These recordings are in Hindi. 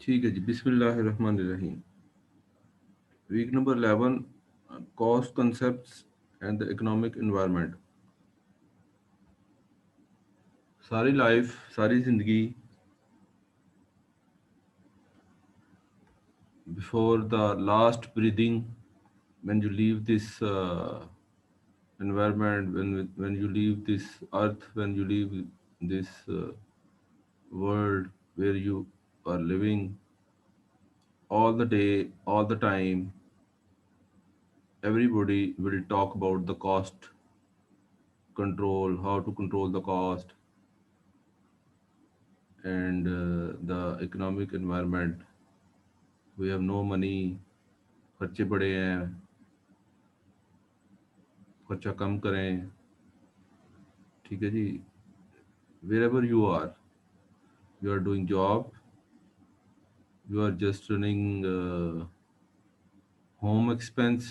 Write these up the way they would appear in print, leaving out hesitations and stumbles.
ठीक है जी। बिस्मिल्लाहिर्रहमानिर्रहीम। Week number 11, cost concepts and the economic environment. सारी लाइफ, सारी ज़िंदगी, before the last breathing, when you leave this environment, when you leave this earth, when you leave this world where you are living, all the day, all the time, everybody will talk about the cost control, how to control the cost, and the economic environment. We have no money, खर्चे बड़े हैं, खर्चा कम करें। ठीक है जी। Wherever you are, you are doing job, you are just running home expense.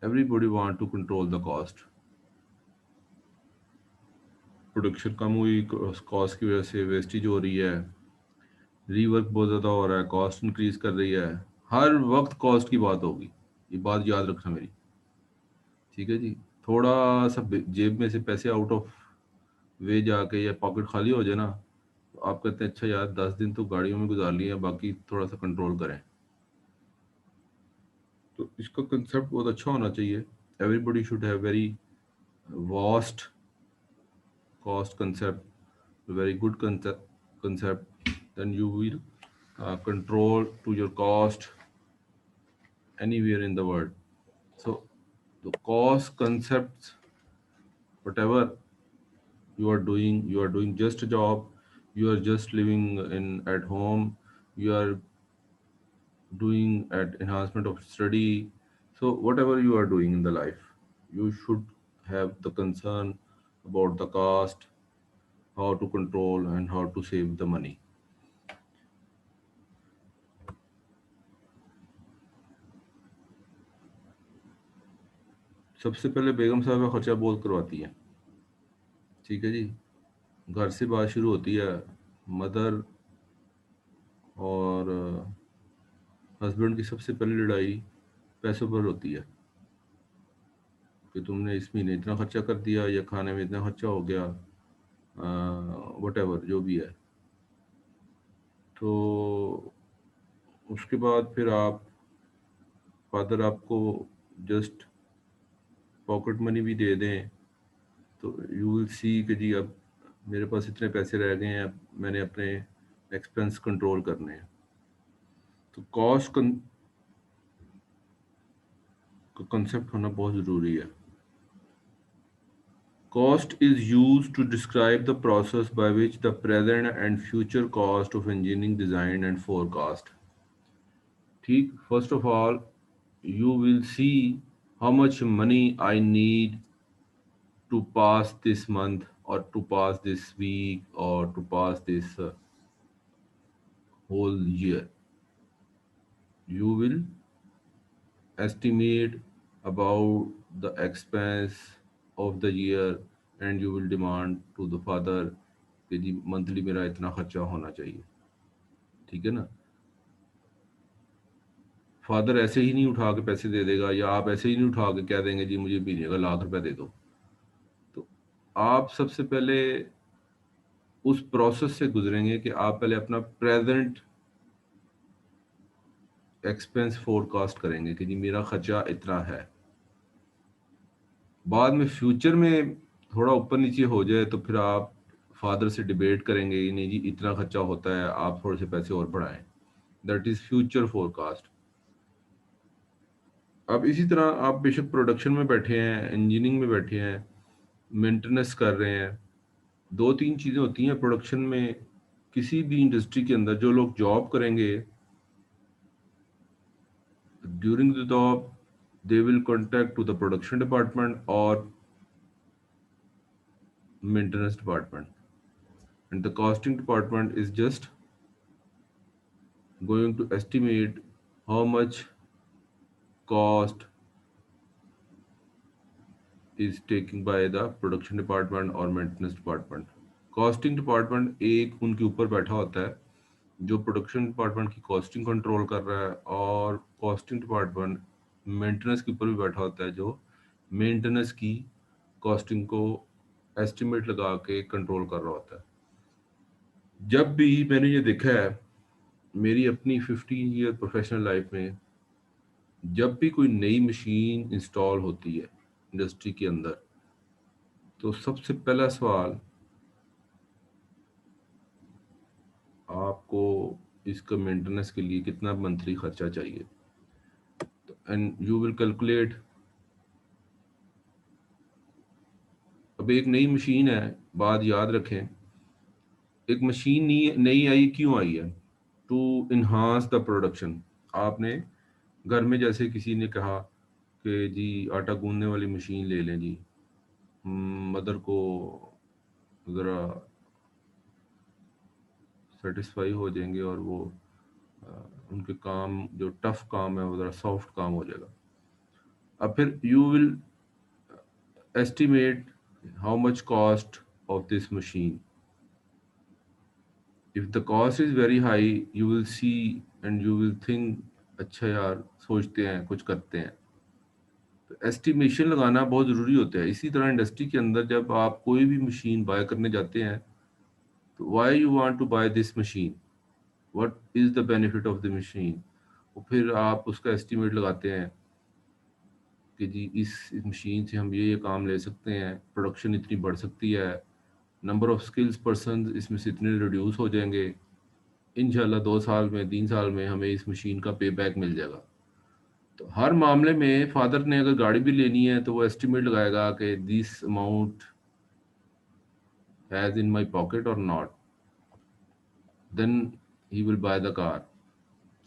Everybody want to control the cost. Production कम हुई, कॉस्ट की वजह से वेस्टेज हो रही है, रीवर्क बहुत ज़्यादा हो रहा है, कॉस्ट इंक्रीज कर रही है। हर वक्त कॉस्ट की बात होगी, ये बात याद रखना मेरी। ठीक है जी। थोड़ा सा जेब में से पैसे आउट ऑफ वे जाके या पॉकेट खाली हो जाए ना, तो आप कहते हैं अच्छा यार 10 दिन तो गाड़ियों में गुजार लिए हैं, बाकी थोड़ा सा कंट्रोल करें। तो इसका कंसेप्ट बहुत अच्छा होना चाहिए। Everybody should have very vast cost concept, very good concept. Then you will control to your cost anywhere in the world. So the cost concepts, whatever you are doing just a job, you are just living in at home, you are doing at enhancement of study. So whatever you are doing in the life, you should have the concern about the cost, how to control and how to save the money. सबसे पहले बेगम साहब खर्चा बहुत करवाती है। ठीक है जी। घर से बात शुरू होती है। मदर और हस्बैंड की सबसे पहली लड़ाई पैसों पर होती है कि तुमने इस महीने इतना खर्चा कर दिया या खाने में इतना खर्चा हो गया, वट एवर जो भी है। तो उसके बाद फिर आप फादर आपको जस्ट पॉकेट मनी भी दे दें तो यू विल सी कि जी अब मेरे पास इतने पैसे रह गए हैं, अब मैंने अपने एक्सपेंस कंट्रोल करने हैं। तो कॉस्ट का कंसेप्ट होना बहुत ज़रूरी है। Cost is used to describe the process by which the present and future cost of engineering design and forecast. ठीक, first of all, you will see how much money I need to pass this month or to pass this week or to pass this whole year. You will estimate about the expense of the year and you will demand to the father कि जी मंथली मेरा इतना खर्चा होना चाहिए। ठीक है ना। फादर ऐसे ही नहीं उठा के पैसे दे देगा या आप ऐसे ही नहीं उठा के कह देंगे जी मुझे महीने का ₹1,00,000 दे दो। तो आप सबसे पहले उस प्रोसेस से गुजरेंगे कि आप पहले अपना प्रेजेंट एक्सपेंस फोरकास्ट करेंगे कि जी मेरा खर्चा इतना है। बाद में फ्यूचर में थोड़ा ऊपर नीचे हो जाए तो फिर आप फादर से डिबेट करेंगे कि नहीं जी इतना खर्चा होता है, आप थोड़े से पैसे और बढ़ाएं। That is future forecast. अब इसी तरह आप बेशक प्रोडक्शन में बैठे हैं, इंजीनियरिंग में बैठे हैं, मेंटेनेंस कर रहे हैं। दो तीन चीज़ें होती हैं प्रोडक्शन में। किसी भी इंडस्ट्री के अंदर जो लोग जॉब करेंगे, during the job they will contact to the production department और maintenance department, and the costing department is just going to estimate how much cost is taken by the production department or maintenance department. Costing department एक उनके ऊपर बैठा होता है जो प्रोडक्शन डिपार्टमेंट की कॉस्टिंग कंट्रोल कर रहा है, और कॉस्टिंग डिपार्टमेंट मेंटेनेंस के ऊपर भी बैठा होता है, जो मेंटेनेंस की कॉस्टिंग को एस्टिमेट लगा के कंट्रोल कर रहा होता है। जब भी मैंने ये देखा है मेरी अपनी 15 ईयर प्रोफेशनल लाइफ में, जब भी कोई नई मशीन इंस्टॉल होती है इंडस्ट्री के अंदर, तो सबसे पहला सवाल आपको इसका मेंटेनेंस के लिए कितना मंथली खर्चा चाहिए, एंड यू विल कैलकुलेट। अब एक नई मशीन है, बात याद रखें, एक मशीन नई नई आई, क्यों आई है? To enhance the production. आपने घर में जैसे किसी ने कहा कि जी आटा गूंदने वाली मशीन ले लें जी, मदर को ज़रा सेटिस्फाई हो जाएंगे, और वो अ, उनके काम जो टफ काम है वो ज़रा सॉफ्ट काम हो जाएगा। अब फिर you will estimate how much cost of this machine. If the cost is very high, you will see and you will think, अच्छा यार सोचते हैं कुछ करते हैं। तो एस्टिमेशन लगाना बहुत ज़रूरी होता है। इसी तरह इंडस्ट्री के अंदर जब आप कोई भी मशीन बाय करने जाते हैं, तो why you want to buy this machine, what is the benefit of the machine, और फिर आप उसका एस्टिमेट लगाते हैं कि जी इस मशीन से हम ये काम ले सकते हैं, प्रोडक्शन इतनी बढ़ सकती है, नंबर ऑफ स्किल्स पर्सन इसमें से इतने रिड्यूस हो जाएंगे, इंशाल्लाह 2 साल में 3 साल में हमें इस मशीन का पे बैक मिल जाएगा। तो हर मामले में फादर ने अगर गाड़ी भी लेनी है तो वो एस्टिमेट लगाएगा कि this amount has in my pocket और not, then he will buy the car.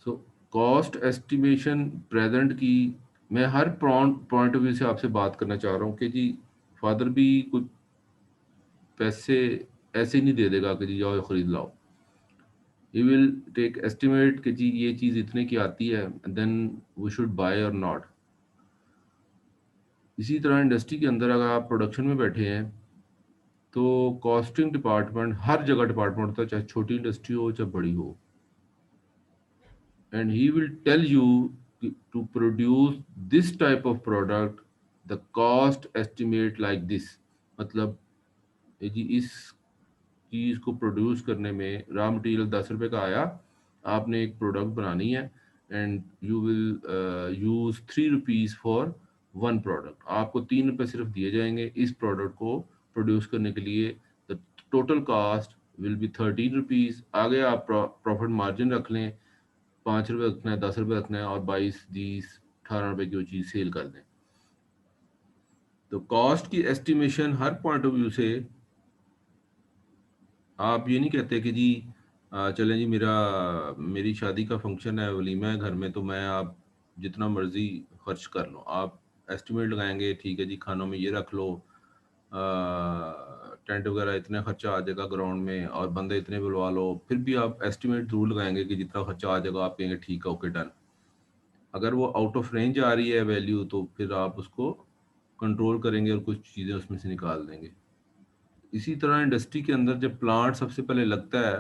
So cost estimation present की, मैं हर पॉइंट ऑफ व्यू से आपसे बात करना चाह रहा हूँ कि जी फादर भी कोई पैसे ऐसे नहीं दे देगा कि जी जाओ खरीद लाओ। ही विल टेक एस्टिमेट कि जी ये चीज़ इतने की आती है, देन वी शुड बाय और नॉट। इसी तरह इंडस्ट्री के अंदर अगर आप प्रोडक्शन में बैठे हैं, तो कॉस्टिंग डिपार्टमेंट हर जगह डिपार्टमेंट होता है, चाहे छोटी इंडस्ट्री हो चाहे बड़ी हो, and he will tell you to produce this type of product, the cost estimate like this. मतलब ये जी इस चीज़ को प्रोड्यूस करने में रॉ मटेरियल 10 रुपए का आया, आपने एक प्रोडक्ट बनानी है, and you will use 3 rupees for one product. आपको 3 रुपए सिर्फ दिए जाएंगे इस प्रोडक्ट को प्रोड्यूस करने के लिए। The total cast will be 13 rupees. आगे आप प्रॉफिट मार्जिन रख लें, 5 रुपये रखना है, 10 रुपये रखना है, और 22 20 18 रुपए की वो चीज़ सेल कर दें। तो कॉस्ट की estimation her point of view से, आप ये नहीं कहते कि जी चलें जी मेरी शादी का फंक्शन है, वलीमा है घर में, तो मैं आप जितना मर्जी खर्च कर लो। आप एस्टिमेट लगाएंगे, ठीक है जी खानों में ये रख लो, टेंट वगैरह इतना खर्चा आ जाएगा ग्राउंड में, और बंदे इतने बुलवा लो, फिर भी आप एस्टिमेट जरूर लगाएंगे कि जितना खर्चा आ जाएगा आप कहेंगे ठीक है ओके डन। अगर वो आउट ऑफ रेंज आ रही है वैल्यू, तो फिर आप उसको कंट्रोल करेंगे और कुछ चीज़ें उसमें से निकाल देंगे। इसी तरह इंडस्ट्री के अंदर जब प्लांट सबसे पहले लगता है,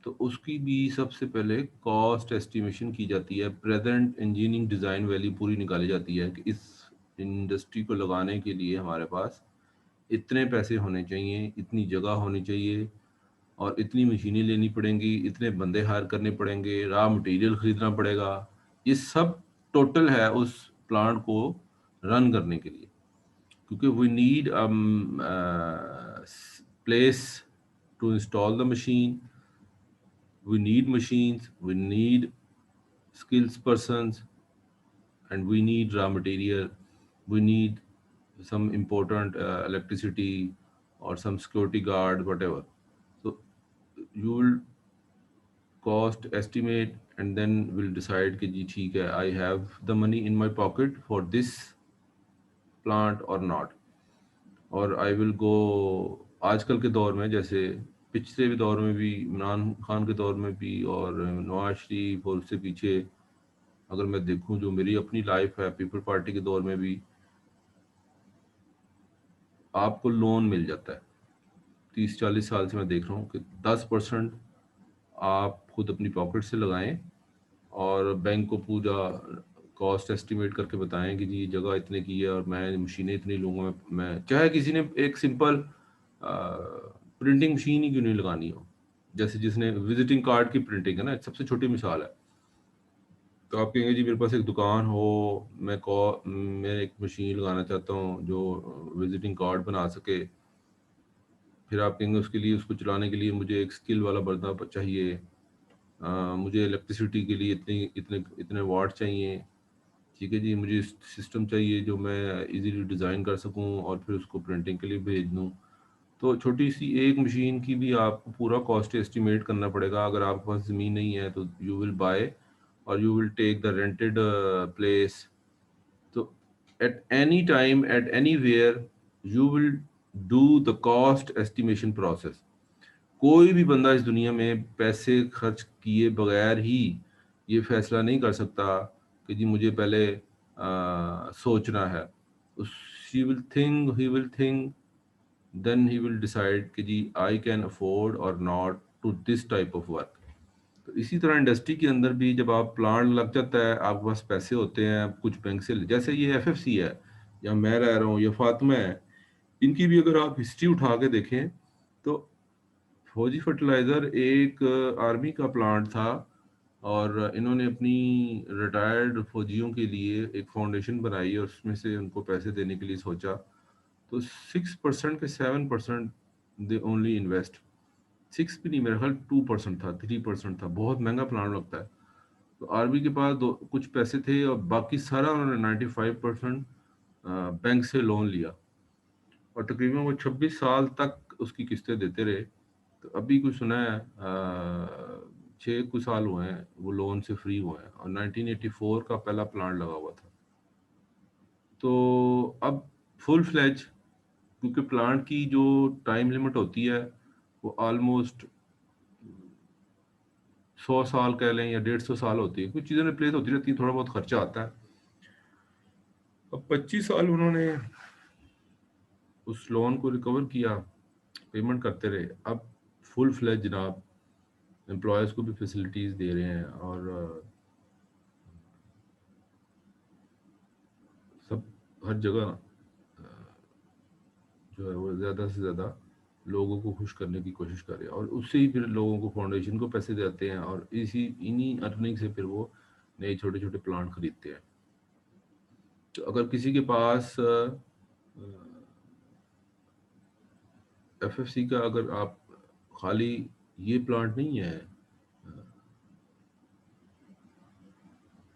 तो उसकी भी सबसे पहले कॉस्ट एस्टिमेशन की जाती है, प्रेजेंट इंजीनियरिंग डिज़ाइन वैल्यू पूरी निकाली जाती है कि इस इंडस्ट्री को लगाने के लिए हमारे पास इतने पैसे होने चाहिए, इतनी जगह होनी चाहिए, और इतनी मशीनें लेनी पड़ेंगी, इतने बंदे हायर करने पड़ेंगे, रॉ मटेरियल खरीदना पड़ेगा। ये सब टोटल है उस प्लांट को रन करने के लिए, क्योंकि we need place to install the machine, we need machines, we need skills persons, and we need raw material, we need some important electricity or some security guard, whatever. So you will cost estimate, and then will decide कि जी ठीक है, I have the money in my pocket for this plant or not, और आई विल गो। आजकल के दौर में, जैसे पिछले भी दौर में भी, इमरान खान के दौर में भी, और नवाज शरीफ, और उससे पीछे अगर मैं देखूं जो मेरी अपनी लाइफ है, पीपल पार्टी के दौर में भी आपको लोन मिल जाता है। 30 40 साल से मैं देख रहा हूँ कि 10% आप खुद अपनी पॉकेट से लगाएं और बैंक को पूरा कॉस्ट एस्टिमेट करके बताएं कि जी ये जगह इतने की है और मैं मशीनें इतनी लूँगा। मैं चाहे किसी ने एक सिंपल प्रिंटिंग मशीन ही क्यों नहीं लगानी हो, जैसे जिसने विजिटिंग कार्ड की प्रिंटिंग है ना, सबसे छोटी मिसाल है। तो आप कहेंगे जी मेरे पास एक दुकान हो, मैं एक मशीन लगाना चाहता हूँ जो विजिटिंग कार्ड बना सके। फिर आप कहेंगे उसके लिए, उसको चलाने के लिए मुझे एक स्किल वाला बंदा चाहिए। मुझे इलेक्ट्रिसिटी के लिए इतनी इतने इतने वाट चाहिए। ठीक है जी, मुझे सिस्टम चाहिए जो मैं इजीली डिज़ाइन कर सकूं और फिर उसको प्रिंटिंग के लिए भेज दूं। तो छोटी सी एक मशीन की भी आपको पूरा कॉस्ट एस्टिमेट करना पड़ेगा। अगर आपके पास ज़मीन नहीं है तो यू विल बाय और you will take the rented place. तो at any time at anywhere you will do the cost estimation process. कोई भी बंदा इस दुनिया में पैसे खर्च किए बगैर ही ये फैसला नहीं कर सकता कि जी मुझे पहले सोचना है। He will think then he will decide कि जी आई कैन अफोर्ड और not to this type of work. तो इसी तरह इंडस्ट्री के अंदर भी जब आप प्लांट लग जाता है, आपके पास पैसे होते हैं, कुछ बैंक से जैसे ये एफएफसी है या मैं रह रहा हूँ या फातिमा है, इनकी भी अगर आप हिस्ट्री उठा के देखें तो फौजी फर्टिलाइज़र एक आर्मी का प्लांट था और इन्होंने अपनी रिटायर्ड फौजियों के लिए एक फाउंडेशन बनाई और उसमें से उनको पैसे देने के लिए सोचा। तो 6% के 7% दे ओनली इन्वेस्ट। 6 भी नहीं, मेरा ख्याल 2% था, 3% था। बहुत महंगा प्लांट लगता है। तो आर्मी के पास कुछ पैसे थे और बाकी सारा उन्होंने 95% बैंक से लोन लिया और तकरीबन वो 26 साल तक उसकी किस्तें देते रहे। तो अभी कुछ सुना है 6 कुछ साल हुए हैं वो लोन से फ्री हुए हैं और 1984 का पहला प्लांट लगा हुआ था। तो अब फुल फ्लैज, क्योंकि प्लांट की जो टाइम लिमिट होती है वो ऑलमोस्ट 100 साल कह लें या 150 साल होती है। कुछ चीज़ें रिप्लेस होती रहती है, थोड़ा बहुत खर्चा आता है। अब 25 साल उन्होंने उस लोन को रिकवर किया, पेमेंट करते रहे। अब फुल फ्लैज जनाब एम्प्लॉयज़ को भी फैसिलिटीज़ दे रहे हैं और सब हर जगह जो है वो ज़्यादा से ज़्यादा लोगों को खुश करने की कोशिश कर रहे हैं और उससे ही फिर लोगों को फाउंडेशन को पैसे देते हैं और इन्हीं अर्निंग से फिर वो नए छोटे छोटे प्लांट खरीदते हैं। तो अगर किसी के पास एफएफसी का, अगर आप खाली ये प्लांट नहीं है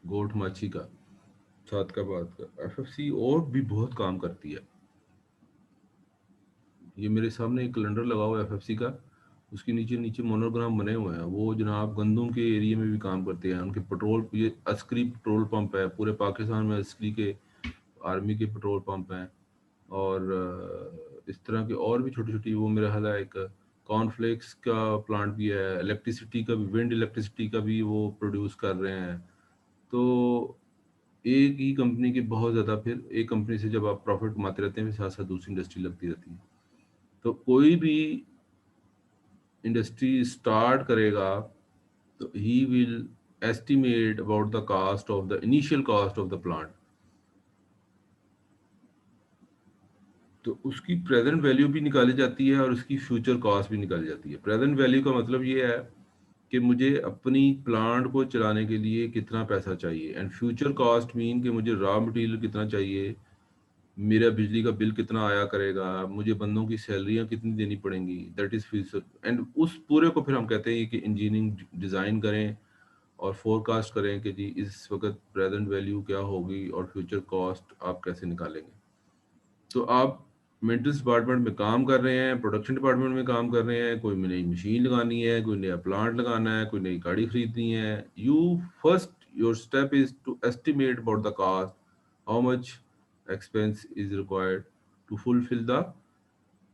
गोट माछी का, सात का बात का, एफएफसी और भी बहुत काम करती है। ये मेरे सामने एक कैलेंडर लगा हुआ है एफएफसी का, उसके नीचे नीचे मोनोग्राम बने हुए हैं। वो जनाब गंदम के एरिया में भी काम करते हैं। उनके पेट्रोल, ये अस्करी पेट्रोल पंप है, पूरे पाकिस्तान में अस्करी के आर्मी के पेट्रोल पंप हैं। और इस तरह के और भी छोटी छोटी, वो मेरा ख्याल है एक कॉर्नफ्लेक्स का प्लांट भी है, इलेक्ट्रिसिटी का भी, विंड इलेक्ट्रिसिटी का भी वो प्रोड्यूस कर रहे हैं। तो एक ही कंपनी के बहुत ज़्यादा, फिर एक कंपनी से जब आप प्रॉफिट कमाते रहते हैं, फिर साथ साथ दूसरी इंडस्ट्री लगती रहती है। तो कोई भी इंडस्ट्री स्टार्ट करेगा तो he will estimate about the cost of the initial cost of the plant. तो उसकी प्रेजेंट वैल्यू भी निकाली जाती है और उसकी फ्यूचर कॉस्ट भी निकाली जाती है। प्रेजेंट वैल्यू का मतलब ये है कि मुझे अपनी प्लांट को चलाने के लिए कितना पैसा चाहिए, एंड फ्यूचर कॉस्ट मीन कि मुझे रॉ मटेरियल कितना चाहिए, मेरा बिजली का बिल कितना आया करेगा, मुझे बंदों की सैलरियाँ कितनी देनी पड़ेंगी, दैट इज़ फ्यूचर। एंड उस पूरे को फिर हम कहते हैं कि इंजीनियरिंग डिज़ाइन करें और फोरकास्ट करें कि जी इस वक्त प्रेजेंट वैल्यू क्या होगी और फ्यूचर कॉस्ट आप कैसे निकालेंगे। तो आप मेंटेनेंस डिपार्टमेंट में काम कर रहे हैं, प्रोडक्शन डिपार्टमेंट में काम कर रहे हैं, कोई नई मशीन लगानी है, कोई नया प्लांट लगाना है, कोई नई गाड़ी खरीदनी है, you first your step is to estimate about the cost, how much expense is required to fulfill the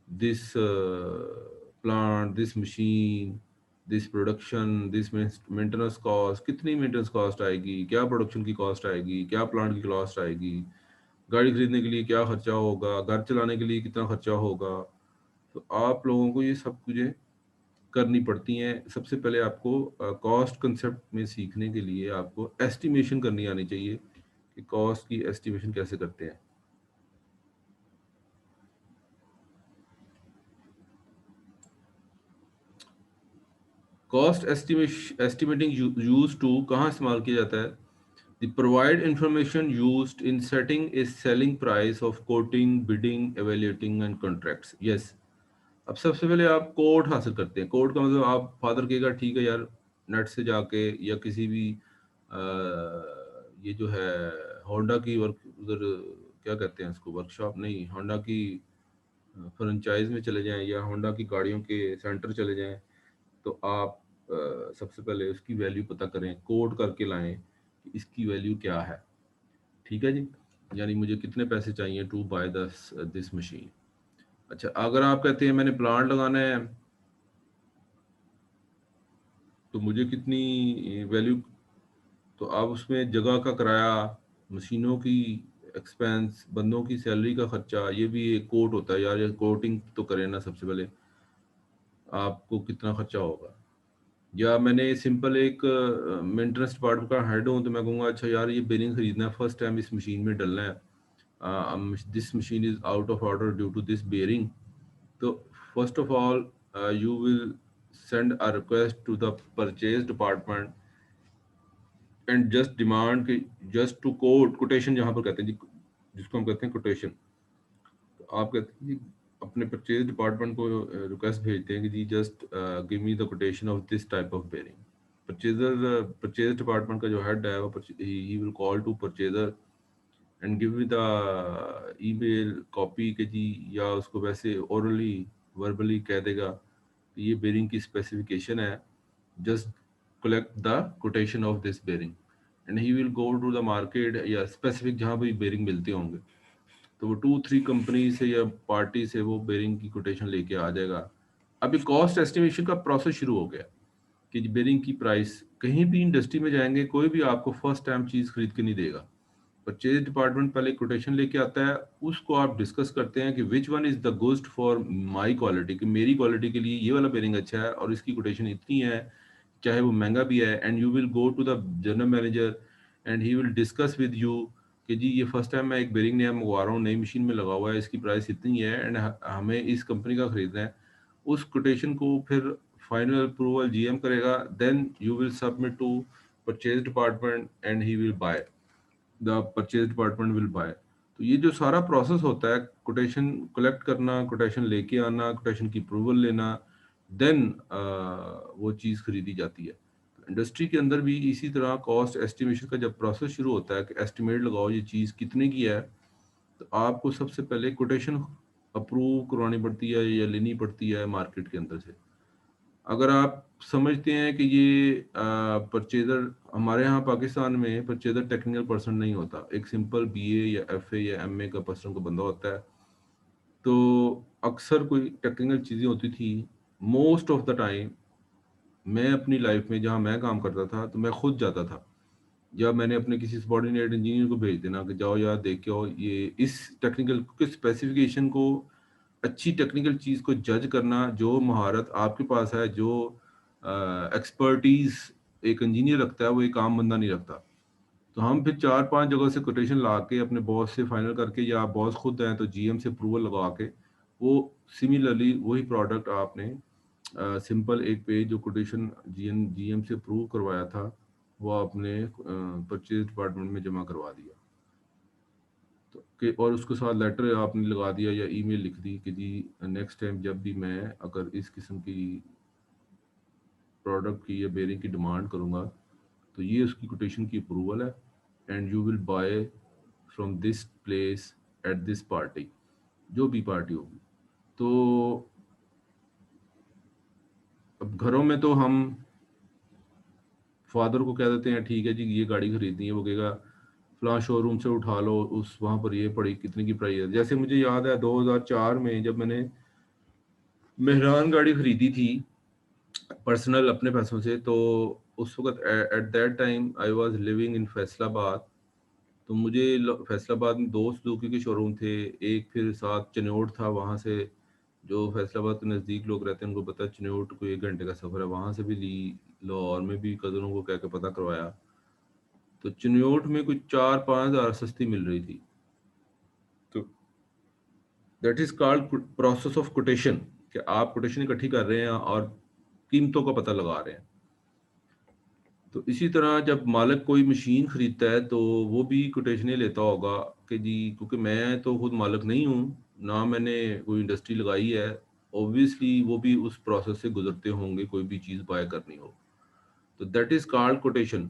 this plant, this machine, this production, this maintenance cost, कितनी मेंटेनेंस कॉस्ट आएगी, क्या प्रोडक्शन की कॉस्ट आएगी, क्या प्लांट की कॉस्ट आएगी, गाड़ी खरीदने के लिए क्या खर्चा होगा, घर चलाने के लिए कितना खर्चा होगा। तो आप लोगों को ये सब कुछ करनी पड़ती हैं। सबसे पहले आपको कॉस्ट कंसेप्ट में सीखने के लिए आपको एस्टिमेशन करनी आनी चाहिए कि कॉस्ट की एस्टिमेशन कैसे करते हैं। कॉस्ट एस्टिमेटिंग यूज टू कहाँ इस्तेमाल किया जाता है? The provide information used in setting A selling price of coating, bidding, evaluating and contracts. Yes. अब सबसे पहले आप कोड हासिल करते हैं। कोड का मतलब आप फादर कहेगा ठीक है यार, नेट से जाके या किसी भी अ, ये जो है होंडा की वर्क उधर क्या कहते हैं उसको, वर्कशॉप नहीं, होंडा की फ्रेंचाइज में चले जाएं या होंडा की गाड़ियों के सेंटर चले जाएं, तो आप सबसे पहले उसकी वैल्यू पता करें, कोड करके लाएं कि इसकी वैल्यू क्या है। ठीक है जी, यानी मुझे कितने पैसे चाहिए टू बाय दिस मशीन। अच्छा, अगर आप कहते हैं मैंने प्लांट लगाना है तो मुझे कितनी वैल्यू, तो आप उसमें जगह का किराया, मशीनों की एक्सपेंस, बंदों की सैलरी का खर्चा, ये भी एक कोट होता है यार। ये कोटिंग तो करें ना सबसे पहले, आपको कितना खर्चा होगा। या मैंने सिंपल एक मेंटेनेंस डिपार्टमेंट का हेड हूँ तो मैं कहूँगा अच्छा यार ये बेरिंग खरीदना है, फर्स्ट टाइम इस मशीन में डलना है, this machine is out of order due to this bearing. तो first of all you will send a request to the purchase department and just demand कि जस्ट टू कोट, कोटेशन जहाँ पर कहते हैं जी, जिसको हम कहते हैं कोटेशन, तो आप कहते हैं जी अपने परचेज डिपार्टमेंट को रिक्वेस्ट भेजते हैं कि जी just give me the quotation of this type of bearing. Purchaser, purchase department का जो हेड है वो he will call to purchaser and give me the email copy के जी, या उसको वैसे ओरली वर्बली कह देगा कि ये बेरिंग की स्पेसिफिकेशन है, just collect the quotation of this bearing and he will go to the market या specific जहाँ भी बेरिंग मिलते होंगे, तो वो 2-3 कंपनी से या पार्टी से वो बेरिंग की कोटेशन लेके आ जाएगा। अभी कॉस्ट एस्टिमेशन का प्रोसेस शुरू हो गया कि बेरिंग की प्राइस, कहीं भी इंडस्ट्री में जाएंगे कोई भी आपको फर्स्ट टाइम चीज़ खरीद के नहीं देगा। परचेज डिपार्टमेंट पहले कोटेशन लेके आता है, उसको आप डिस्कस करते हैं कि which one is the gust for my quality, कि मेरी क्वालिटी के लिए ये वाला बेरिंग अच्छा है और इसकी कोटेशन इतनी है, चाहे वो महंगा भी है। And you will go to the general manager and he will discuss with you कि जी ये फर्स्ट टाइम मैं एक बेरिंग नया मंगवा रहा हूँ, नई मशीन में लगा हुआ है, इसकी प्राइस इतनी है एंड हमें इस कंपनी का खरीदना है। उस कोटेशन को फिर फाइनल अप्रूवल जीएम करेगा, then you will submit to purchase department and he will buy, the purchase department will buy. तो ये जो सारा प्रोसेस होता है, कोटेशन कलेक्ट करना, कोटेशन लेके आना, कोटेशन की अप्रूवल लेना, देन वो चीज़ खरीदी जाती है। इंडस्ट्री के अंदर भी इसी तरह कॉस्ट एस्टिमेशन का जब प्रोसेस शुरू होता है कि एस्टिमेट लगाओ ये चीज़ कितने की है, तो आपको सबसे पहले कोटेशन अप्रूव करवानी पड़ती है या लेनी पड़ती है मार्केट के अंदर से। अगर आप समझते हैं कि ये परचेजर, हमारे यहाँ पाकिस्तान में परचेजर टेक्निकल पर्सन नहीं होता, एक सिंपल बीए या एफए या एमए का पर्सन का बंदा होता है। तो अक्सर कोई टेक्निकल चीज़ें होती थी, मोस्ट ऑफ द टाइम मैं अपनी लाइफ में जहाँ मैं काम करता था तो मैं खुद जाता था, या मैंने अपने किसी सबॉर्डिनेट इंजीनियर को भेज देना कि जाओ यार देख के आओ ये इस टेक्निकल के स्पेसिफिकेशन को, अच्छी टेक्निकल चीज़ को जज करना, जो महारत आपके पास है, जो एक्सपर्टीज एक इंजीनियर रखता है वो एक आम बंदा नहीं रखता। तो हम फिर 4-5 जगह से कोटेशन ला के अपने बॉस से फाइनल करके, या बॉस खुद हैं तो जीएम से अप्रूवल लगा के, वो सिमिलरली वही प्रोडक्ट आपने सिंपल एक पेज जो कोटेशन जीएम से अप्रूव करवाया था वो आपने परचेज डिपार्टमेंट में जमा करवा दिया। तो कि और उसके साथ लेटर आपने लगा दिया या ईमेल लिख दी कि जी नेक्स्ट टाइम जब भी मैं अगर इस किस्म की प्रोडक्ट की या बेरिंग की डिमांड करूंगा तो ये उसकी कोटेशन की अप्रूवल है and you will bye from this place at this party, जो भी पार्टी होगी। तो अब घरों में तो हम फादर को कह देते हैं ठीक है जी ये गाड़ी खरीदनी है, वो कहेगा फलां शोरूम से उठा लो, उस वहां पर ये पड़ी कितने की प्राइस है। जैसे मुझे याद है 2004 में जब मैंने मेहरान गाड़ी खरीदी थी पर्सनल अपने पैसों से, तो उस वक्त at that time I was living in Faisalabad. तो मुझे फैसलाबाद में दो सुजुकी के शोरूम थे, एक फिर साथ चिन्नौर था, वहाँ से जो फैसलाबाद के नज़दीक लोग रहते हैं उनको पता है चिन्योट कोई 1 घंटे का सफ़र है, वहाँ से भी ली। लाहौर में भी कज़नों को कह के पता करवाया, तो चिन्योट में कुछ 4-5 हज़ार सस्ती मिल रही थी। तो that is called process of quotation, कि आप कोटेशन इकट्ठी कर रहे हैं और कीमतों का पता लगा रहे हैं। तो इसी तरह जब मालिक कोई मशीन खरीदता है तो वो भी कोटेशनें लेता होगा कि जी, क्योंकि मैं तो खुद मालिक नहीं हूँ, ना मैंने कोई इंडस्ट्री लगाई है, ऑब्वियसली वो भी उस प्रोसेस से गुजरते होंगे कोई भी चीज़ बाय करनी हो। तो दैट इज़ कॉल्ड कोटेशन।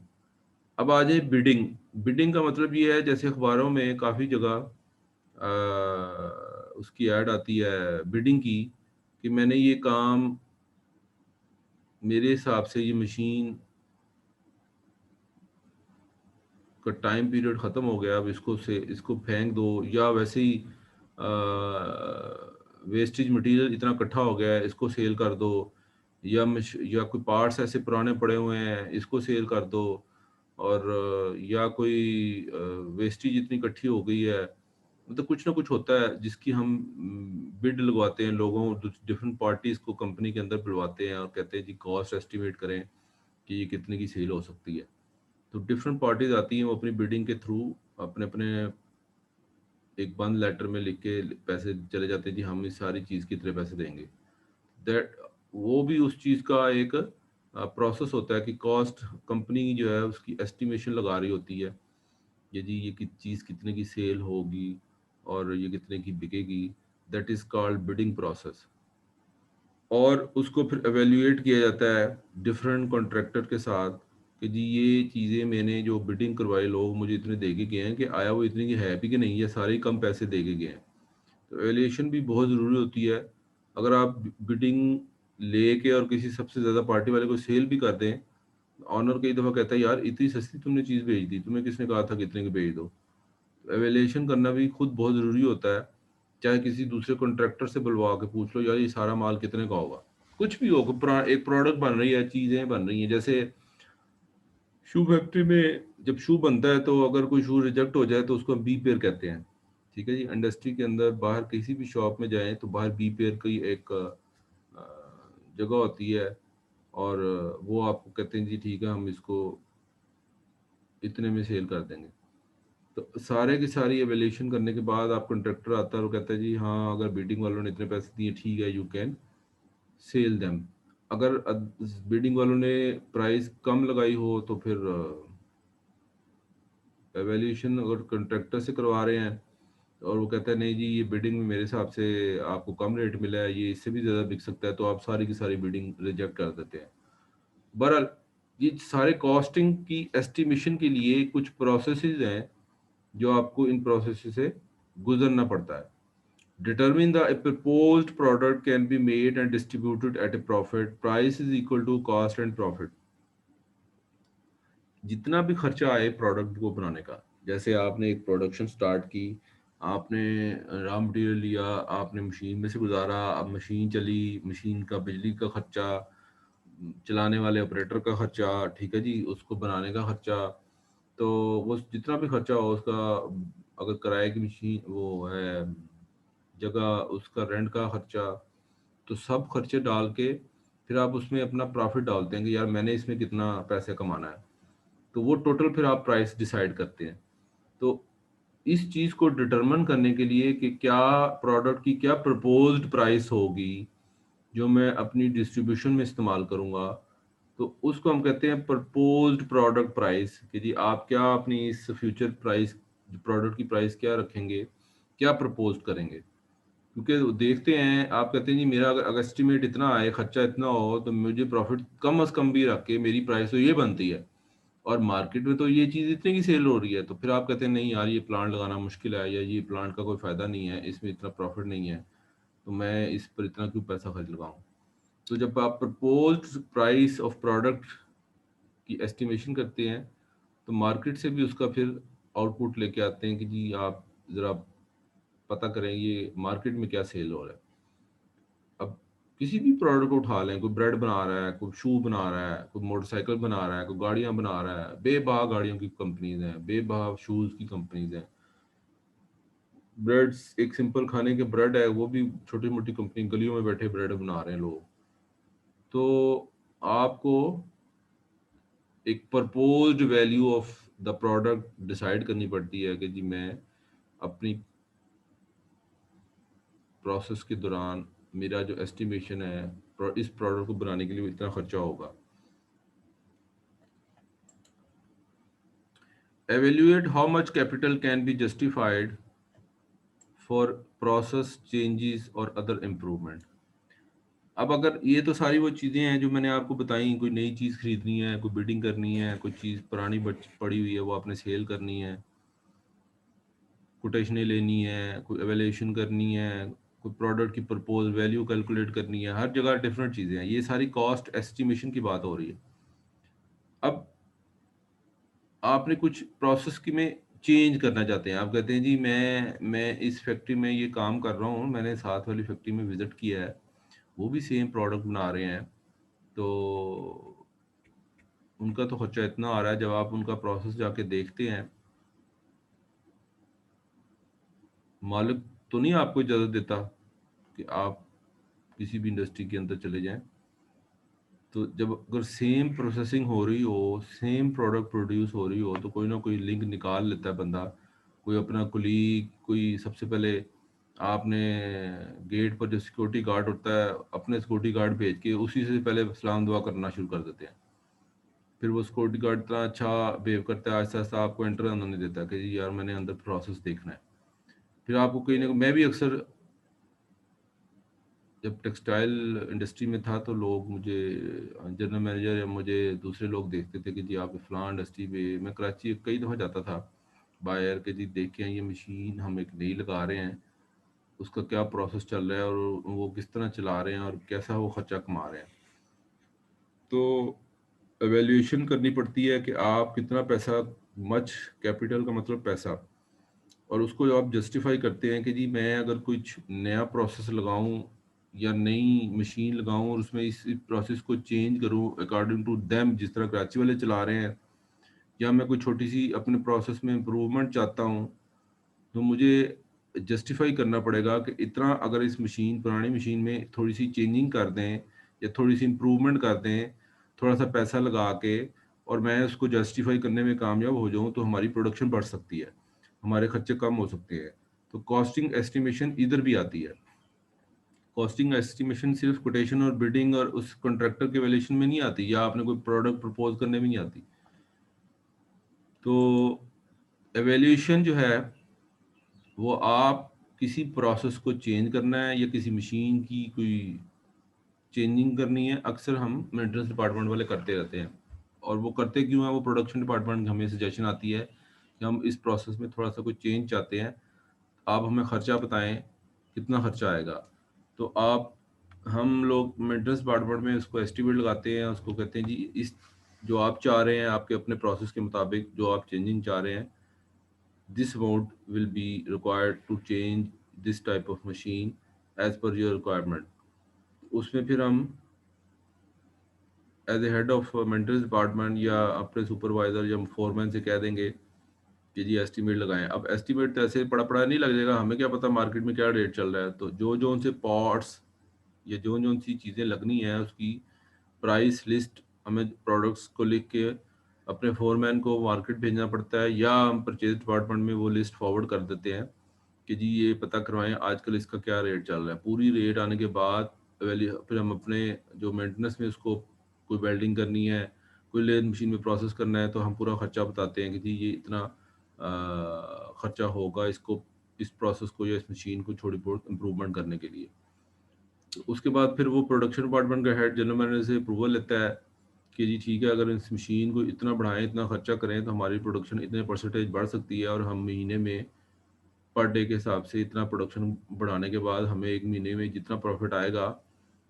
अब आ जाए बिडिंग। बिडिंग का मतलब ये है, जैसे अखबारों में काफ़ी जगह उसकी ऐड आती है बिडिंग की, कि मैंने ये काम, मेरे हिसाब से ये मशीन का टाइम पीरियड ख़त्म हो गया, अब इसको फेंक दो, या वैसे ही वेस्टेज मटेरियल इतना इकट्ठा हो गया है, इसको सेल कर दो, या कोई पार्ट्स ऐसे पुराने पड़े हुए हैं, इसको सेल कर दो। और या कोई वेस्टेज इतनी इकट्ठी हो गई है, मतलब कुछ ना कुछ होता है जिसकी हम बिड लगवाते हैं, लोगों डिफरेंट पार्टीज को कंपनी के अंदर बुलवाते हैं और कहते हैं जी कॉस्ट एस्टिमेट करें कि ये कितने की सेल हो सकती है। तो डिफरेंट पार्टीज आती हैं, वो अपनी बिडिंग के थ्रू अपने अपने एक बंद लेटर में लिख के पैसे चले जाते हैं, जी हम इस सारी चीज़ की इतने पैसे देंगे। दैट वो भी उस चीज़ का एक प्रोसेस होता है कि कॉस्ट कंपनी जो है उसकी एस्टिमेशन लगा रही होती है, ये जी ये चीज़ कितने की सेल होगी और ये कितने की बिकेगी। That is called bidding process. और उसको फिर एवेल्युएट किया जाता है डिफरेंट कॉन्ट्रैक्टर के साथ, कि जी ये चीज़ें मैंने जो बिडिंग करवाई, लोग मुझे इतने दे के गए हैं, कि आया वो इतने की है भी कि नहीं, या सारे ही कम पैसे दे के गए हैं। तो एवेल्यूएशन भी बहुत ज़रूरी होती है। अगर आप बिडिंग लेके और किसी सबसे ज़्यादा पार्टी वाले को सेल भी कर दें, ऑनर कई दफ़ा कहता है यार इतनी सस्ती तुमने चीज़ भेज दी, तुम्हें किसने कहा था कि इतने की भेज दो। एवेल्यूएशन करना भी खुद बहुत ज़रूरी होता है। चाहे किसी दूसरे कॉन्ट्रैक्टर से बुलवा के पूछ लो, यार ये सारा माल कितने का होगा। कुछ भी हो, एक प्रोडक्ट बन रही है, चीज़ें बन रही हैं, जैसे शू फैक्ट्री में जब शू बनता है, तो अगर कोई शू रिजेक्ट हो जाए तो उसको हम बी पेयर कहते हैं। ठीक है जी, इंडस्ट्री के अंदर बाहर किसी भी शॉप में जाएं तो बाहर बी पेयर की एक जगह होती है, और वो आपको कहते हैं जी ठीक है हम इसको इतने में सेल कर देंगे। तो सारे की सारी एवेल्यूएशन करने के बाद आप कॉन्ट्रैक्टर आता है और कहता है जी हाँ, अगर बिडिंग वालों ने इतने पैसे दिए ठीक है, यू कैन सेल देम। अगर बिडिंग वालों ने प्राइस कम लगाई हो तो फिर एवेल्यूएशन अगर कॉन्ट्रैक्टर से करवा रहे हैं और वो कहता है नहीं जी ये बिडिंग में मेरे हिसाब से आपको कम रेट मिला है, ये इससे भी ज़्यादा बिक सकता है, तो आप सारी की सारी बिडिंग रिजेक्ट कर देते हैं। बहरहाल ये सारे कॉस्टिंग की एस्टिमेशन के लिए कुछ प्रोसेसेस हैं जो आपको इन प्रोसेस से गुजरना पड़ता है। Determine the proposed product can be made and distributed at a profit, price is equal to cost and profit. जितना भी खर्चा आए प्रोडक्ट को बनाने का, जैसे आपने एक प्रोडक्शन स्टार्ट की, आपने रॉ मटेरियल लिया, आपने मशीन में से गुजारा, अब मशीन चली, मशीन का बिजली का खर्चा, चलाने वाले ऑपरेटर का खर्चा, ठीक है जी, उसको बनाने का खर्चा, तो वो जितना भी खर्चा हो उसका, अगर किराए की मशीन वो है जगह, उसका रेंट का खर्चा, तो सब खर्चे डाल के फिर आप उसमें अपना प्रॉफिट डालते हैं कि यार मैंने इसमें कितना पैसे कमाना है, तो वो टोटल फिर आप प्राइस डिसाइड करते हैं। तो इस चीज़ को डिटरमिन करने के लिए कि क्या प्रोडक्ट की क्या प्रपोज्ड प्राइस होगी जो मैं अपनी डिस्ट्रीब्यूशन में इस्तेमाल करूंगा, तो उसको हम कहते हैं प्रपोज्ड प्रोडक्ट प्राइस, कि जी आप क्या अपनी इस फ्यूचर प्राइस, प्रोडक्ट की प्राइस क्या रखेंगे, क्या प्रपोज करेंगे। क्योंकि वो देखते हैं, आप कहते हैं जी मेरा अगर एस्टिमेट इतना आए, खर्चा इतना हो, तो मुझे प्रॉफिट कम अज कम भी रख के मेरी प्राइस तो ये बनती है, और मार्केट में तो ये चीज़ इतने की सेल हो रही है, तो फिर आप कहते हैं नहीं यार ये प्लांट लगाना मुश्किल है, या ये प्लांट का कोई फ़ायदा नहीं है, इसमें इतना प्रॉफिट नहीं है, तो मैं इस पर इतना क्यों पैसा खर्च लगाऊं। तो जब आप प्रपोज्ड प्राइस ऑफ प्रोडक्ट की एस्टिमेशन करते हैं, तो मार्केट से भी उसका फिर आउटपुट लेके आते हैं कि जी आप ज़रा पता करें ये मार्केट में क्या सेल हो रहा है। अब किसी भी प्रोडक्ट को उठा लें, कोई ब्रेड बना रहा है, कोई शू बना रहा है, कोई मोटरसाइकिल बना रहा है, कोई गाड़ियां बना रहा है, बेबहा गाड़ियों की कंपनीज हैं, बेबहा शूज़ की कंपनीज हैं। ब्रेड्स, एक सिंपल खाने के ब्रेड है, वो भी छोटी मोटी कंपनी गलियों में बैठे ब्रेड बना रहे हैं लोग। तो आपको एक proposed value of the product decide करनी पड़ती है कि जी मैं अपनी प्रोसेस के दौरान मेरा जो एस्टिमेशन है इस प्रोडक्ट को बनाने के लिए इतना खर्चा होगा। Evaluate how much capital can be justified for process changes or other improvement। अब अगर ये तो सारी वो चीज़ें हैं जो मैंने आपको बताई, कोई नई चीज़ खरीदनी है, कोई बिडिंग करनी है, कोई चीज़ पुरानी पड़ी हुई है वो आपने सेल करनी है, कोटेशनें लेनी है, कोई एवेल्यूएशन करनी है, कोई प्रोडक्ट की प्रपोज वैल्यू कैलकुलेट करनी है, हर जगह डिफरेंट चीज़ें हैं, ये सारी कॉस्ट एस्टिमेशन की बात हो रही है। अब आपने कुछ प्रोसेस की में चेंज करना चाहते हैं, आप कहते हैं जी मैं इस फैक्ट्री में ये काम कर रहा हूँ, मैंने साथ वाली फैक्ट्री में विजिट किया है, वो भी सेम प्रोडक्ट बना रहे हैं, तो उनका तो खर्चा इतना आ रहा है। जब आप उनका प्रोसेस जाके देखते हैं, मालिक तो नहीं आपको इजाज़त देता कि आप किसी भी इंडस्ट्री के अंदर चले जाएं। तो जब अगर सेम प्रोसेसिंग हो रही हो, सेम प्रोडक्ट प्रोड्यूस हो रही हो, तो कोई ना कोई लिंक निकाल लेता है बंदा, कोई अपना कुलीग, कोई सबसे पहले आपने गेट पर जो सिक्योरिटी गार्ड होता है, अपने सिक्योरिटी गार्ड भेज के उसी से पहले सलाम दुआ करना शुरू कर देते हैं। फिर वो सिक्योरिटी गार्ड इतना अच्छा बिहेव करता है, आहिस्ता आहिस्ता आपको एंटर होने देता है कि जी यार मैंने अंदर प्रोसेस देखना है। फिर आपको कहीं ना, मैं भी अक्सर जब टेक्सटाइल इंडस्ट्री में था तो लोग मुझे जनरल मैनेजर या मुझे दूसरे लोग देखते थे कि जी आप फलां इंडस्ट्री में, मैं कराची कई दफ़ा जाता था बाय एयर के, जी देख के ये मशीन हम एक नई लगा रहे हैं, उसका क्या प्रोसेस चल रहा है और वो किस तरह चला रहे हैं और कैसा वो खर्चा कमा रहे हैं। तो एवेल्यूएशन करनी पड़ती है कि आप कितना पैसा, मच कैपिटल का मतलब पैसा, और उसको आप जस्टिफाई करते हैं कि जी मैं अगर कुछ नया प्रोसेस लगाऊं या नई मशीन लगाऊं और उसमें इस प्रोसेस को चेंज करूं अकॉर्डिंग टू देम, जिस तरह कराची वाले चला रहे हैं, या मैं कोई छोटी सी अपने प्रोसेस में इम्प्रूवमेंट चाहता हूं, तो मुझे जस्टिफाई करना पड़ेगा कि इतना अगर इस मशीन, पुरानी मशीन में थोड़ी सी चेंजिंग कर दें या थोड़ी सी इम्प्रूवमेंट कर दें, थोड़ा सा पैसा लगा के, और मैं उसको जस्टिफाई करने में कामयाब हो जाऊं, तो हमारी प्रोडक्शन बढ़ सकती है, हमारे खर्चे कम हो सकते हैं। तो कॉस्टिंग एस्टिमेशन इधर भी आती है। कॉस्टिंग एस्टिमेशन सिर्फ कोटेशन और बिडिंग और उस कॉन्ट्रैक्टर के वैल्यूएशन में नहीं आती, या आपने कोई प्रोडक्ट प्रपोज करने में नहीं आती। तो एवेल्यूएशन जो है वो आप किसी प्रोसेस को चेंज करना है या किसी मशीन की कोई चेंजिंग करनी है, अक्सर हम मेंटेनेंस डिपार्टमेंट वाले करते रहते हैं। और वो करते क्यों हैं, वो प्रोडक्शन डिपार्टमेंट हमें सजेशन आती है कि हम इस प्रोसेस में थोड़ा सा कोई चेंज चाहते हैं, आप हमें खर्चा बताएं कितना खर्चा आएगा। तो आप, हम लोग मेंटेनेंस डिपार्टमेंट में उसको एस्टिमेट लगाते हैं, उसको कहते हैं जी इस जो आप चाह रहे हैं आपके अपने प्रोसेस के मुताबिक जो आप चेंजिंग चाह रहे हैं, this amount will be required to change this type of machine as per your requirement। उसमें फिर हम as a head of maintenance department या अपने सुपरवाइजर या फोरमैन से कह देंगे कि जी एस्टीमेट लगाएं। अब एस्टीमेट तो ऐसे पड़ा पड़ा नहीं लग जाएगा, हमें क्या पता मार्केट में क्या रेट चल रहा है। तो जो जो उनसे पार्ट्स या जो जो सी चीज़ें लगनी है उसकी प्राइस लिस्ट हमें प्रोडक्ट्स को लिख के अपने फोरमैन को मार्केट भेजना पड़ता है, या हम परचेज डिपार्टमेंट में वो लिस्ट फॉरवर्ड कर देते हैं कि जी ये पता करवाएं आजकल इसका क्या रेट चल रहा है। पूरी रेट आने के बाद फिर हम अपने जो मेंटेनेंस में उसको कोई वेल्डिंग करनी है, कोई लेथ मशीन में प्रोसेस करना है, तो हम पूरा खर्चा बताते हैं कि जी ये इतना खर्चा होगा इसको, इस प्रोसेस को या इस मशीन को थोड़ी बहुत इम्प्रूवमेंट करने के लिए। तो उसके बाद फिर वो प्रोडक्शन डिपार्टमेंट का हेड जनरल मैनेजर से अप्रूवल लेता है कि जी ठीक है, अगर इस मशीन को इतना बढ़ाएं, इतना खर्चा करें, तो हमारी प्रोडक्शन इतने परसेंटेज बढ़ सकती है, और हम महीने में पर डे के हिसाब से इतना प्रोडक्शन बढ़ाने के बाद हमें एक महीने में जितना प्रॉफिट आएगा,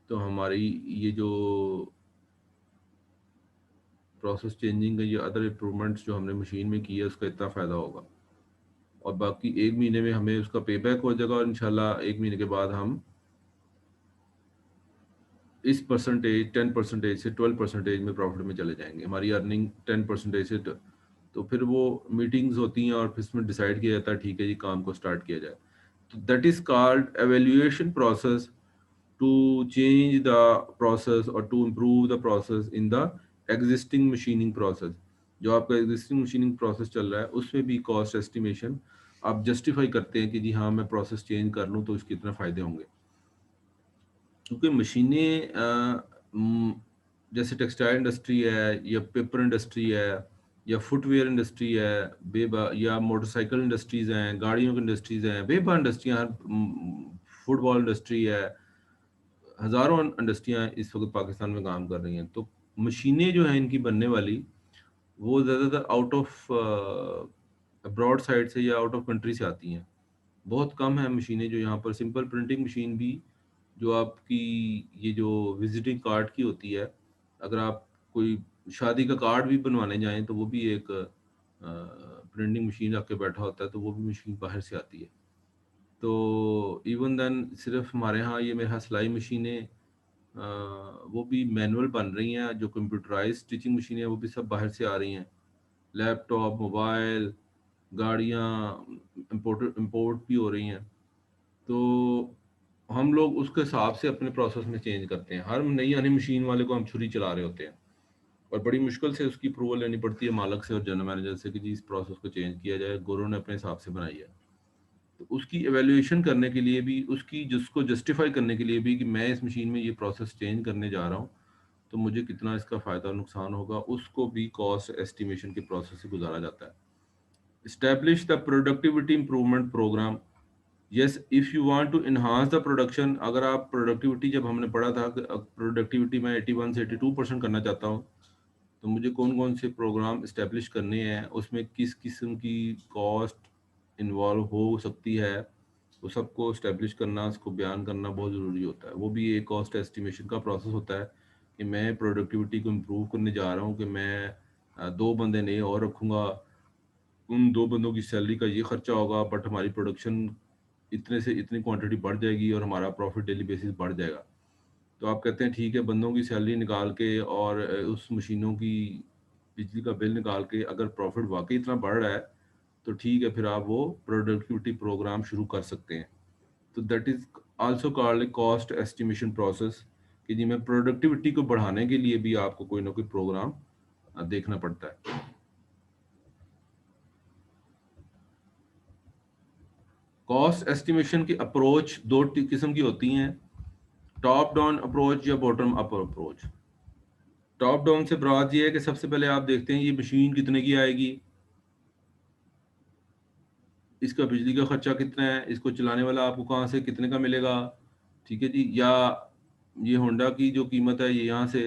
तो हमारी ये जो प्रोसेस चेंजिंग या अदर इम्प्रूवमेंट्स जो हमने मशीन में की है उसका इतना फ़ायदा होगा। और बाकी एक महीने में हमें उसका पे बैक हो जाएगा, और इंशाल्लाह एक महीने के बाद हम इस परसेंटेज 10% से 12% में प्रॉफिट में चले जाएंगे, हमारी अर्निंग 10% से। तो फिर वो मीटिंग्स होती हैं और फिर इसमें डिसाइड किया जाता है ठीक है जी काम को स्टार्ट किया जाए। That is called evaluation process, to change the process or to improve the process in the existing machining process. जो आपका एग्जिस्टिंग मशीनिंग प्रोसेस चल रहा है उसमें भी कॉस्ट एस्टिमेशन आप जस्टिफाई करते हैं कि जी हाँ मैं प्रोसेस चेंज कर लूँ तो इसके इतने फ़ायदे होंगे। क्योंकि मशीनें जैसे टेक्सटाइल इंडस्ट्री है या पेपर इंडस्ट्री है या फुटवेयर इंडस्ट्री है, बेबा या मोटरसाइकिल इंडस्ट्रीज हैं, गाड़ियों की इंडस्ट्रीज हैं, बेबा इंडस्ट्रियाँ, फुटबॉल इंडस्ट्री है, हज़ारों इंडस्ट्रियाँ इस वक्त पाकिस्तान में काम कर रही हैं। तो मशीनें जो हैं इनकी बनने वाली, वो ज़्यादातर आउट ऑफ अब्रॉड साइड से या आउट ऑफ कंट्री से आती हैं। बहुत कम है मशीनें जो यहाँ पर, सिंपल प्रिंटिंग मशीन भी जो आपकी ये जो विजिटिंग कार्ड की होती है, अगर आप कोई शादी का कार्ड भी बनवाने जाएं तो वो भी एक प्रिंटिंग मशीन रख के बैठा होता है, तो वो भी मशीन बाहर से आती है। तो इवन देन सिर्फ हमारे यहाँ ये मेरे यहाँ सिलाई मशीनें वो भी मैनुअल बन रही हैं, जो कंप्यूटराइज स्टिचिंग मशीनें हैं वो भी सब बाहर से आ रही हैं। लैपटॉप, मोबाइल, गाड़ियाँ इंपोर्ट भी हो रही हैं। तो हम लोग उसके हिसाब से अपने प्रोसेस में चेंज करते हैं। हर नई आने मशीन वाले को हम छुरी चला रहे होते हैं और बड़ी मुश्किल से उसकी अप्रूवल लेनी पड़ती है मालक से और जनरल मैनेजर से कि जी इस प्रोसेस को चेंज किया जाए, गोरों ने अपने हिसाब से बनाई है। तो उसकी एवेल्यूएशन करने के लिए भी, उसकी जिसको जस्टिफाई करने के लिए भी कि मैं इस मशीन में ये प्रोसेस चेंज करने जा रहा हूँ तो मुझे कितना इसका फ़ायदा और नुकसान होगा, उसको भी कॉस्ट एस्टिमेशन के प्रोसेस से गुजारा जाता है। Establish the productivity improvement program. Yes, if you want to enhance the production, अगर आप प्रोडक्टिविटी, जब हमने पढ़ा था कि प्रोडक्टिविटी मैं 81 से 82% करना चाहता हूँ, तो मुझे कौन कौन से प्रोग्राम इस्टेब्लिश करने हैं, उसमें किस किस्म की कॉस्ट इन्वॉल्व हो सकती है, वो सबको इस्टेब्लिश करना, उसको बयान करना बहुत ज़रूरी होता है। वो भी एक कॉस्ट एस्टिमेशन का प्रोसेस होता है कि मैं प्रोडक्टिविटी को इम्प्रूव करने जा रहा हूँ, कि मैं 2 बंदे नए और रखूँगा, उन 2 बंदों की सैलरी का ये खर्चा होगा, बट हमारी प्रोडक्शन इतने से इतनी क्वांटिटी बढ़ जाएगी और हमारा प्रॉफिट डेली बेसिस बढ़ जाएगा। तो आप कहते हैं ठीक है, बंदों की सैलरी निकाल के और उस मशीनों की बिजली का बिल निकाल के अगर प्रॉफिट वाकई इतना बढ़ रहा है तो ठीक है, फिर आप वो प्रोडक्टिविटी प्रोग्राम शुरू कर सकते हैं। तो that is also called cost estimation process, कि जी मैं प्रोडक्टिविटी को बढ़ाने के लिए भी आपको कोई ना कोई प्रोग्राम देखना पड़ता है। कॉस्ट एस्टिमेशन की अप्रोच दो किस्म की होती हैं, टॉप डाउन अप्रोच या bottom up approach. Top down से मुराद ये है कि सबसे पहले आप देखते हैं ये मशीन कितने की आएगी, इसका बिजली का खर्चा कितना है, इसको चलाने वाला आपको कहाँ से कितने का मिलेगा, ठीक है जी। या ये होंडा की जो कीमत है ये यहाँ से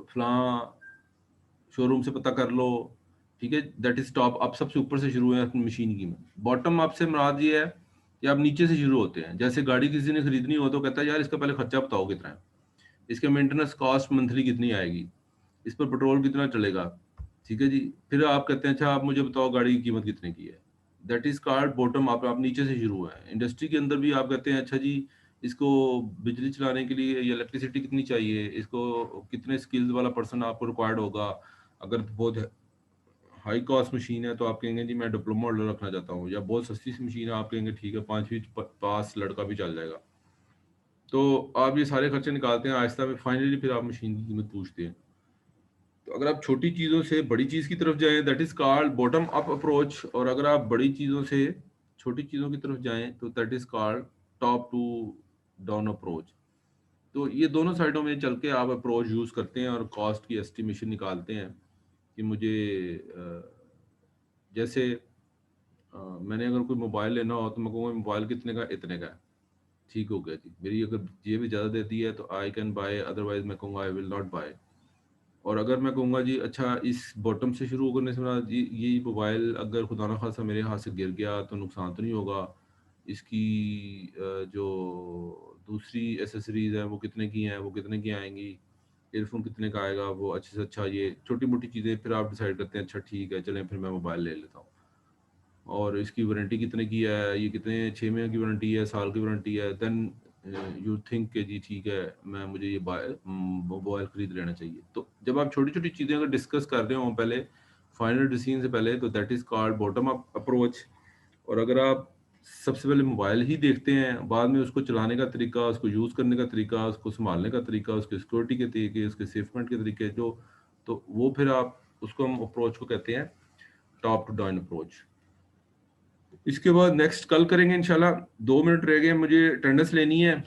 फलां शोरूम से पता कर लो, ठीक है। दैट इज टॉप अप, सबसे ऊपर से शुरू है अपनी मशीन की कीमत। बॉटम अप से मुराद ये है कि आप नीचे से शुरू होते हैं। जैसे गाड़ी किसी ने खरीदनी हो तो कहता है यार इसका पहले खर्चा बताओ कितना है, इसके मेंटेनेंस कॉस्ट मंथली कितनी आएगी, इस पर पेट्रोल कितना चलेगा, ठीक है जी। फिर आप कहते हैं अच्छा आप मुझे बताओ गाड़ी की कीमत कितने की है। That is called bottom up, आप नीचे से शुरू है। इंडस्ट्री के अंदर भी आप कहते हैं अच्छा जी इसको बिजली चलाने के लिए या इलेक्ट्रिसिटी कितनी चाहिए, इसको कितने स्किल्स वाला पर्सन आपको रिक्वायर्ड होगा। अगर बहुत हाई कॉस्ट मशीन है तो आप कहेंगे जी मैं डिप्लोमा मॉडल रखना चाहता हूँ, या बहुत सस्ती सी मशीन है आप कहेंगे ठीक है 5वीं पास लड़का भी चल जाएगा। तो आप ये सारे खर्चे निकालते हैं आहिस्ता में, फाइनली फिर आप मशीन की कीमत पूछते हैं। तो अगर आप छोटी चीज़ों से बड़ी चीज़ की तरफ जाएं that is called bottom up approach, और अगर आप बड़ी चीज़ों से छोटी चीज़ों की तरफ जाएं तो that is called top to down approach. तो ये दोनों साइडों में चल के आप अप्रोच यूज़ करते हैं और कॉस्ट की एस्टिमेशन निकालते हैं कि मुझे जैसे मैंने अगर कोई मोबाइल लेना हो तो मैं कहूँगा मोबाइल कितने का, इतने का है, ठीक हो गया जी। मेरी अगर जेब ज़्यादा देती है तो आई कैन बाय, अदरवाइज मैं कहूँगा आई विल नॉट बाय। और अगर मैं कहूँगा जी अच्छा इस बॉटम से शुरू करने से मेरा ये मोबाइल अगर खुदा ना खासा मेरे हाथ से गिर गया तो नुकसान तो नहीं होगा, इसकी जो दूसरी एसेसरीज हैं वो कितने की हैं, वो कितने की आएंगी, एयरफोन कितने का आएगा, वो अच्छे से अच्छा, ये छोटी मोटी चीज़ें फिर आप डिसाइड करते हैं अच्छा ठीक है चलें फिर मैं मोबाइल ले लेता हूँ। और इसकी वारंटी कितने की है, ये कितने 6 महीने की वारंटी है, साल की वारंटी है, देन यू थिंक कि जी ठीक है मैं मुझे ये मोबाइल खरीद लेना चाहिए। तो जब आप छोटी छोटी चीज़ें अगर डिस्कस कर रहे हो पहले फाइनल डिसीजन से पहले, तो that is called bottom up approach. और अगर आप सबसे पहले मोबाइल ही देखते हैं, बाद में उसको चलाने का तरीका, उसको यूज़ करने का तरीका, उसको संभालने का तरीका, उसकी सिक्योरिटी के तरीके, उसके सेफमेंट के तरीके जो, तो वो फिर आप उसको हम अप्रोच को कहते हैं टॉप टू डाउन अप्रोच। इसके बाद नेक्स्ट कल करेंगे इंशाल्लाह। 2 मिनट रह गए, मुझे अटेंडेंस लेनी है।